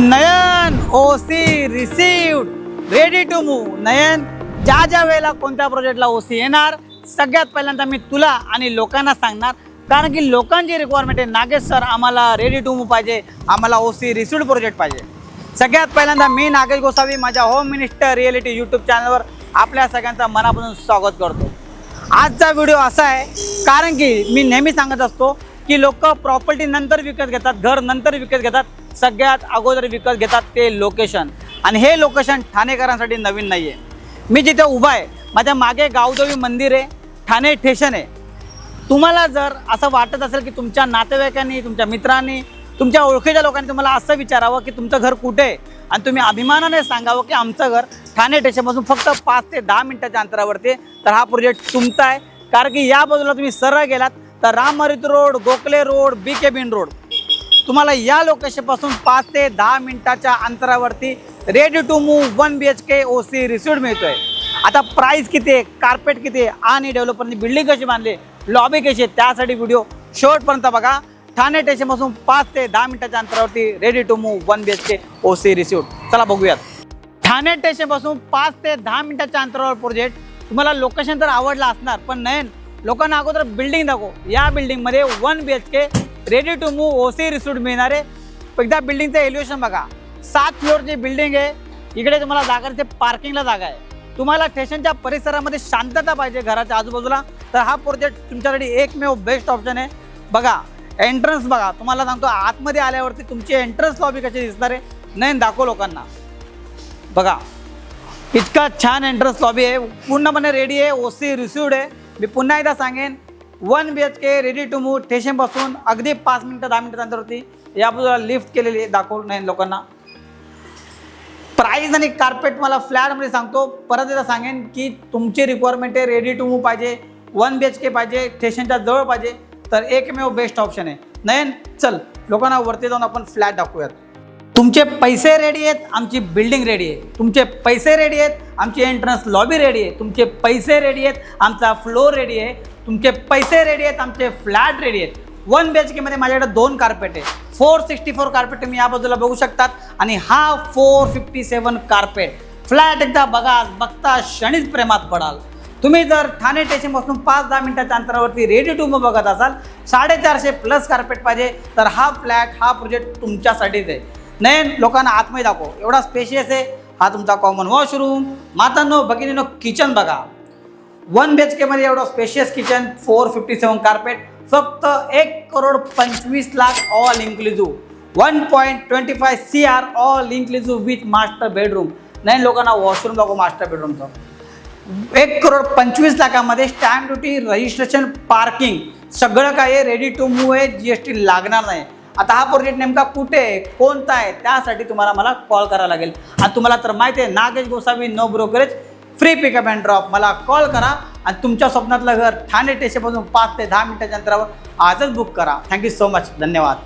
Nayan OC received ready to move. Nayan, ज्या वेळेला कोणत्या प्रोजेक्टला ओसी येणार सगळ्यात पहिल्यांदा मी तुला आणि लोकांना सांगणार, कारण की लोकांची रिक्वायरमेंट आहे नागेश सर आम्हाला रेडी टू मूव्ह पाहिजे, आम्हाला ओसी रिसीव्ड प्रोजेक्ट पाहिजे. सगळ्यात पहिल्यांदा मी नागेश गोसावी माझ्या होम मिनिस्टर रिअलिटी यूट्यूब चॅनलवर आपल्या सगळ्यांचं मनापासून स्वागत करतो. आजचा व्हिडिओ असा आहे कारण की मी नेहमी सांगत असतो की लोक प्रॉपर्टी नंतर विकत घेतात, घर नंतर विकत घेतात, सगळ्यात अगोदर विकत घेतात ते लोकेशन. आणि हे लोकेशन ठाणेकरांसाठी नवीन नाही आहे. मी जिथे उभा आहे माझ्या मागे गावदेवी मंदिर आहे, ठाणे स्टेशन आहे. तुम्हाला जर असं वाटत असेल की तुमच्या नातेवाईकांनी, तुमच्या मित्रांनी, तुमच्या ओळखीच्या लोकांनी तुम्हाला असं विचारावं की तुमचं घर कुठे आहे आणि तुम्ही अभिमानाने सांगावं की आमचं घर ठाणे स्टेशनपासून फक्त 5 ते 10 मिनिटाच्या अंतरावरती आहे, तर हा प्रोजेक्ट तुमचा आहे. कारण की या बाजूला तुम्ही सरळ गेलात तर Ramharit road, Gokhale road, BK बिन रोड, तुम्हाला या लोकेशनपासून 5 ते 10 मिनिटाच्या अंतरावरती ready to move 1 BHK OC received मिळतो आहे. आता प्राईस किती आहे, कार्पेट किती आहे आणि डेव्हलपरनी बिल्डिंग कशी बांधली, लॉबी कशी आहे, त्यासाठी व्हिडिओ शेवटपर्यंत बघा. ठाणे स्टेशनपासून 5 ते 10 मिनिटाच्या अंतरावरती ready to move 1 BHK OC received. चला बघूयात. ठाणे स्टेशनपासून 5 ते 10 मिनिटाच्या अंतरावर प्रोजेक्ट. तुम्हाला लोकेशन तर आवडला असणार, पण नयन लोकांना अगोदर बिल्डिंग दाखव. या बिल्डिंगमध्ये 1 BHK ready to move OC received मिळणार आहे. एकदा बिल्डिंगचं एलिव्हेशन बघा. 7 फ्लोअरची बिल्डिंग आहे. इकडे तुम्हाला जागा इथे पार्किंगला जागा आहे. तुम्हाला स्टेशनच्या परिसरामध्ये शांतता पाहिजे घराच्या आजूबाजूला, तर हा प्रोजेक्ट तुमच्यासाठी एकमेव बेस्ट ऑप्शन आहे. बघा एंट्रन्स बघा. तुम्हाला सांगतो आतमध्ये आल्यावरती तुमची एंट्रन्स लॉबी कशी दिसणार आहे. नाही दाखव लोकांना. बघा इतका छान एंट्रन्स लॉबी आहे, पूर्णपणे रेडी आहे, ओसी रिसीव्ड आहे. मी पुन्हा एकदा सांगेन 1 BHK रेडी टू मूव्ह स्टेशनपासून अगदी 5 मिनिटं 10 मिनिटं अंतरावरती. या बाजूला लिफ्ट केलेली आहे, दाखवू नाही लोकांना. प्राईस आणि कार्पेट मला फ्लॅटमध्ये सांगतो. परत एकदा सांगेन की तुमची रिक्वायरमेंट आहे रेडी टू मूव्ह पाहिजे, 1 BHK पाहिजे, स्टेशनच्या जवळ पाहिजे, तर एकमेव बेस्ट ऑप्शन आहे. नयन चल लोकांना वरती जाऊन आपण फ्लॅट दाखवूयात. तुमचे पैसे रेडी आहेत, आमची बिल्डिंग रेडी आहे. तुमचे पैसे रेडी आहेत, आमची एंट्रन्स लॉबी रेडी आहे. तुमचे पैसे रेडी आहेत, आमचा फ्लोर रेडी आहे. तुमचे पैसे रेडी आहेत, आमचे फ्लॅट रेडी आहेत. 1 BHK मध्ये माझ्याकडे 2 कार्पेट आहे. 464 कार्पेट तुम्ही या बाजूला बघू शकतात आणि हा 457 कार्पेट. फ्लॅट एकदा बघा, बघता क्षणीच प्रेमात पडाल. तुम्ही जर ठाणे स्टेशनपासून 5-10 मिनिटाच्या अंतरावरती रेडी टू मूव्ह बघत असाल, 450+ कार्पेट पाहिजे, तर हा फ्लॅट, हा प्रोजेक्ट तुमच्यासाठीच आहे. नयन लोकांना आतमध्ये दाखव. एवढा स्पेशियस आहे. हा तुमचा कॉमन वॉशरूम. मातांनो भगिनीनो किचन बघा. 1 BHK मध्ये एवढं स्पेशियस किचन, 457 कार्पेट, फक्त 1,25,00,000 all inclusive, 1.25 CR all inclusive with master bedroom. नाही लोकांना वॉशरूम दाखव मास्टर बेडरूमचं. 1,25,00,000 स्टॅम्प ड्युटी, रजिस्ट्रेशन, पार्किंग सगळं काय आहे. रेडी टू मूव्ह आहे, GST लागणार नाही. आता हा प्रोजेक्ट नेमका कुठे आहे, कोणता आहे, त्यासाठी तुम्हाला मला कॉल करावा लागेल. आणि तुम्हाला तर माहिती आहे Nagesh Gosavi, no brokerage, free pickup and drop. मला कॉल करा आणि तुमच्या स्वप्नातलं घर ठाणे स्टेशनपासून 5 ते 10 मिनिटाच्या अंतरावर आजच बुक करा. Thank you so much. धन्यवाद.